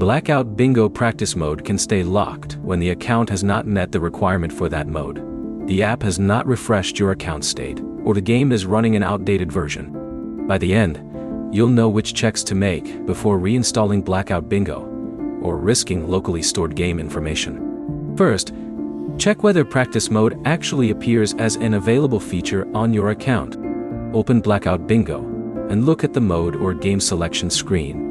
Blackout Bingo practice mode can stay locked when the account has not met the requirement for that mode, the app has not refreshed your account state, or the game is running an outdated version. By the end, you'll know which checks to make before reinstalling Blackout Bingo, or risking locally stored game information. First, check whether practice mode actually appears as an available feature on your account. Open Blackout Bingo and look at the mode or game selection screen.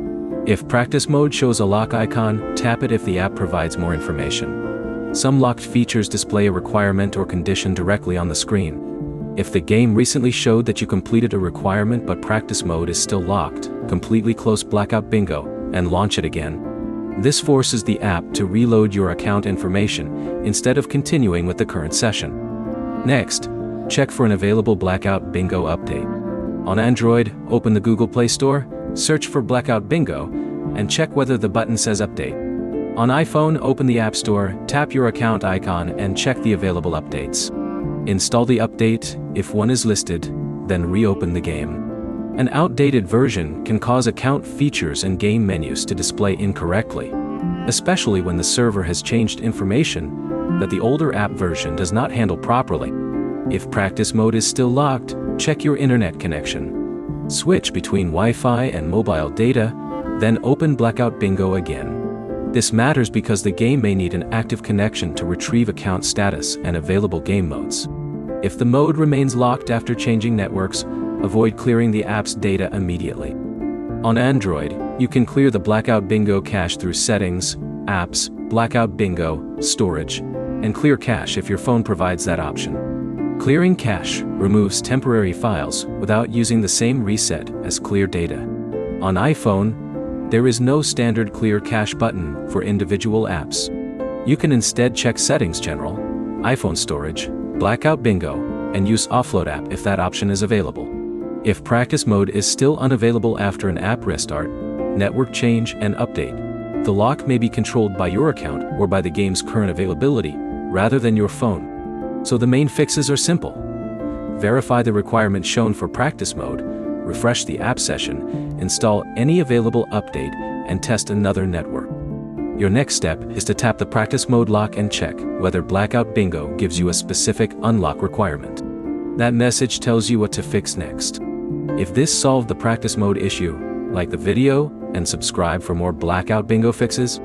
If practice mode shows a lock icon, tap it if the app provides more information. Some locked features display a requirement or condition directly on the screen. If the game recently showed that you completed a requirement but practice mode is still locked, completely close Blackout Bingo and launch it again. This forces the app to reload your account information instead of continuing with the current session. Next, check for an available Blackout Bingo update. On Android, open the Google Play Store, search for Blackout Bingo, and check whether the button says Update. On iPhone, open the App Store, tap your account icon and check the available updates. Install the update, if one is listed, then reopen the game. An outdated version can cause account features and game menus to display incorrectly, especially when the server has changed information that the older app version does not handle properly. If practice mode is still locked, check your internet connection. Switch between Wi-Fi and mobile data, then open Blackout Bingo again. This matters because the game may need an active connection to retrieve account status and available game modes. If the mode remains locked after changing networks, avoid clearing the app's data immediately. On Android, you can clear the Blackout Bingo cache through Settings, Apps, Blackout Bingo, Storage, and Clear Cache if your phone provides that option. Clearing cache removes temporary files without using the same reset as clear data. On iPhone, there is no standard clear cache button for individual apps. You can instead check Settings General, iPhone Storage, Blackout Bingo, and use Offload App if that option is available. If practice mode is still unavailable after an app restart, network change, and update, the lock may be controlled by your account or by the game's current availability, rather than your phone. So the main fixes are simple. Verify the requirements shown for practice mode, refresh the app session, install any available update, and test another network. Your next step is to tap the practice mode lock and check whether Blackout Bingo gives you a specific unlock requirement. That message tells you what to fix next. If this solved the practice mode issue, like the video and subscribe for more Blackout Bingo fixes.